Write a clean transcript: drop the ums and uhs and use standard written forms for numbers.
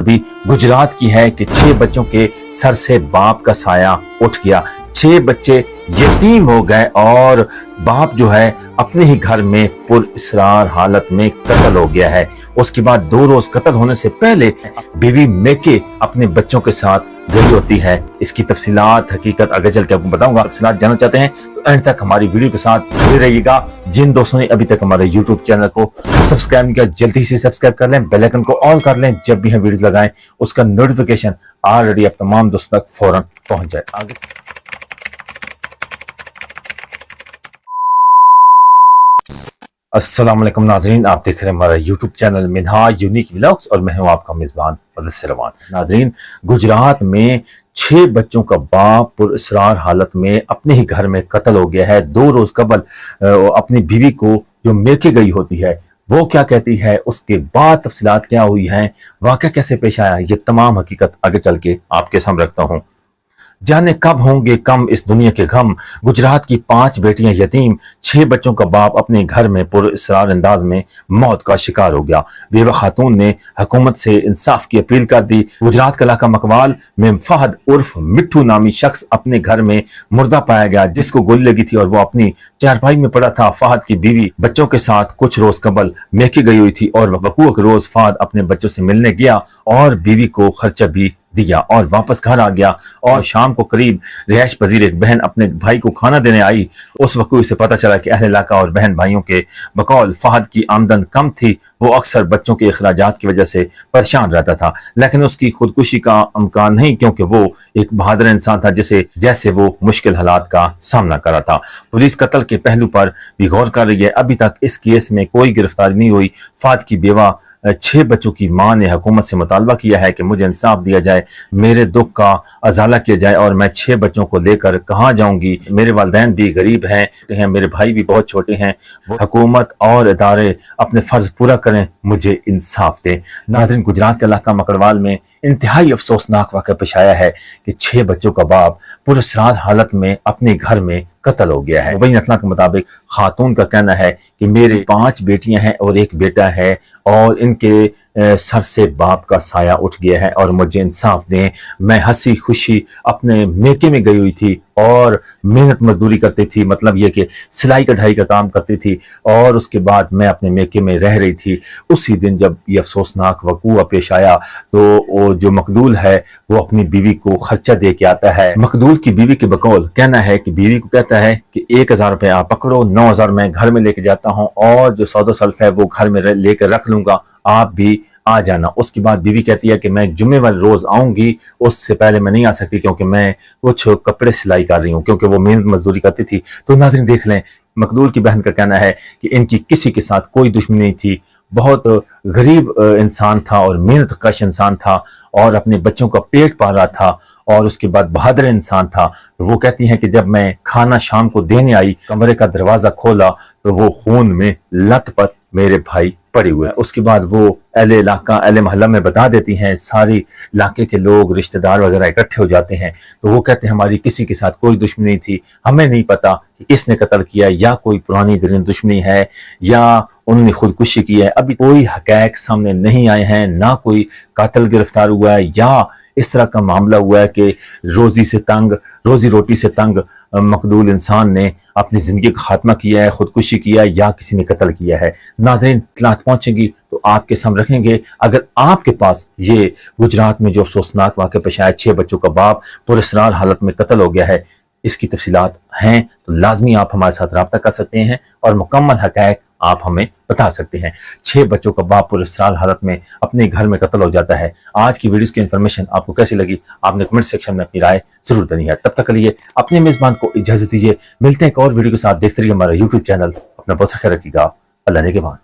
अभी गुजरात की है कि 6 बच्चों के सर से बाप का साया उठ गया। 6 बच्चे यतीम हो गए और बाप जो है अपने ही घर में पुरइसरार हालत में कत्ल हो गया है। उसके बाद 2 रोज कत्ल होने से पहले बीवी मेके अपने बच्चों के साथ गई होती है। इसकी तफसीलात हकीकत आगे चल के आपको बताऊंगा। तफसीलात जानना चाहते हैं तो एंड तक हमारी वीडियो के साथ जुड़े रहिएगा। जिन दोस्तों ने अभी तक हमारे यूट्यूब चैनल को सब्सक्राइब नहीं किया जल्दी से सब्सक्राइब कर लें, बेल आइकन को ऑन कर लें, जब भी हम वीडियो लगाएं उसका नोटिफिकेशन ऑलरेडी आप तमाम दोस्तों तक फौरन पहुंच जाए। आगे अस्सलाम वालेकुम नाजरीन, आप देख रहे हैं हमारा YouTube channel Minhaj unique vlogs और मैं हूं आपका मेजबान मुदस्सिर रवान। नाजरीन, गुजरात में 6 बच्चों का बाप पुरइसरार हालत में अपने ही घर में कत्ल हो गया है। 2 रोज कबल अपनी बीवी को जो मेके गई होती है वो क्या कहती है, उसके बाद तफसीलात क्या हुई हैं, वाक़या कैसे पेश आया, ये तमाम हकीकत आगे चल के आपके सामने रखता हूँ। जाने कब होंगे कम इस दुनिया के गम। गुजरात की 5 बेटियां यतीम, 6 बच्चों का बाप अपने घर में पुरइसरार अंदाज में मौत का शिकार हो गया। बेवा खातून ने हुकूमत से इंसाफ की अपील कर दी। गुजरात का इलाका मकवाल में फहद उर्फ मिट्ठू नामी शख्स अपने घर में मुर्दा पाया गया, जिसको गोली लगी थी और वो अपनी चारपाई में पड़ा था। फहद की बीवी बच्चों के साथ कुछ रोज कबल मेके गई हुई थी और वकूक रोज फहद अपने बच्चों से मिलने गया और बीवी को खर्चा भी दिया और वापस घर आ गया। और शाम को करीब रिहायश पजीर एक बहन अपने भाई को खाना देने आई। उस वक्त उसे पता चला कि अहले इलाका और बहन भाइयों के बकौल फहद की आमदन कम थी। वो अक्सर बच्चों के अखराजात की वजह से परेशान रहता था, लेकिन उसकी खुदकुशी का इम्कान नहीं, क्योंकि वो एक बहादुर इंसान था जैसे वो मुश्किल हालात का सामना कर रहा था। पुलिस कत्ल के पहलू पर भी गौर कर रही है। अभी तक इस केस में कोई गिरफ्तारी नहीं हुई। फहद की बेवा 6 बच्चों की मां ने हुकूमत से मुतालबा किया है कि मुझे इंसाफ दिया जाए, मेरे दुख का अजाला किया जाए और मैं 6 बच्चों को लेकर कहाँ जाऊंगी। मेरे वालिदैन भी गरीब हैं, मेरे भाई भी बहुत छोटे हैं। हुकूमत और इदारे अपने फर्ज पूरा करें, मुझे इंसाफ दें। नाज़रीन, गुजरात के इलाका मकड़वाल में इंतहाई अफसोसनाक वाक़या पेश आया है कि 6 बच्चों का बाप पुरइसरार हालत में अपने घर में कत्ल हो गया है। मुबैन अतला के मुताबिक खातून का कहना है कि मेरे 5 बेटियां हैं और एक बेटा है और इनके सर से बाप का साया उठ गया है और मुझे इंसाफ दें। मैं हंसी खुशी अपने मेके में गई हुई थी और मेहनत मजदूरी करती थी, मतलब ये कि सिलाई कढ़ाई का काम करती थी और उसके बाद मैं अपने मेके में रह रही थी। उसी दिन जब ये अफसोसनाक वक़ूआ पेश आया तो वो जो मकदूल है वो अपनी बीवी को खर्चा दे के आता है। मकदूल की बीवी के बकौल कहना है कि बीवी को कहता है कि 1000 रुपये आप पकड़ो, 9000 मैं घर में लेके जाता हूँ और जो सौदा सल्फ है वो घर में लेकर रख लूंगा, आप भी आ जाना। उसके बाद बीवी कहती है कि मैं जुम्मे वाले रोज आऊंगी, उससे पहले मैं नहीं आ सकती क्योंकि मैं कुछ कपड़े सिलाई कर रही हूँ, क्योंकि वो मेहनत मजदूरी करती थी। तो नाज़रीन देख लें, मकदूल की बहन का कहना है कि इनकी किसी के साथ कोई दुश्मनी नहीं थी, बहुत गरीब इंसान था और मेहनत कश इंसान था और अपने बच्चों का पेट पाल रहा था और उसके बाद बहादुर इंसान था। तो वो कहती हैं कि जब मैं खाना शाम को देने आई, कमरे का दरवाजा खोला तो वो खून में लथपथ मेरे भाई पड़े हुए हैं। उसके बाद वो अहले इलाका अहले मोहल्ला में बता देती हैं, सारी इलाके के लोग रिश्तेदार वगैरह इकट्ठे हो जाते हैं। तो वो कहते हैं हमारी किसी के साथ कोई दुश्मनी नहीं थी, हमें नहीं पता कि किसने कत्ल किया, या कोई पुरानी दिलीन दुश्मनी है या उन्होंने खुदकुशी की है। अभी कोई हक़ाइक़ सामने नहीं आए हैं, ना कोई कातिल गिरफ्तार हुआ है या इस तरह का मामला हुआ है कि रोजी रोटी से तंग मकदूल इंसान ने अपनी जिंदगी का खात्मा किया है, खुदकुशी किया है या किसी ने कत्ल किया है। नाज़रीन, इत्तलात पहुंचेगी तो आपके सामने रखेंगे। अगर आपके पास ये गुजरात में जो अफसोसनाक वाक़या पेश आया, 6 बच्चों का बाप पुरइसरार हालत में कत्ल हो गया है, इसकी तफसीलात हैं तो लाजमी आप हमारे साथ रब्ता कर सकते हैं और मुकम्मल हक़ाइक़ आप हमें बता सकते हैं। 6 बच्चों का बाप पुरइसरार हालत में अपने घर में कत्ल हो जाता है। आज की वीडियोस की इन्फॉर्मेशन आपको कैसी लगी, आपने कमेंट सेक्शन में अपनी राय जरूर देनी है। तब तक के लिए अपने मेजबान को इजाजत दीजिए। मिलते हैं एक और वीडियो के साथ। देखते रहिए हमारा यूट्यूब चैनल। अपना बहुत ख्याल रखिएगा। अल्लाह ने के बाद।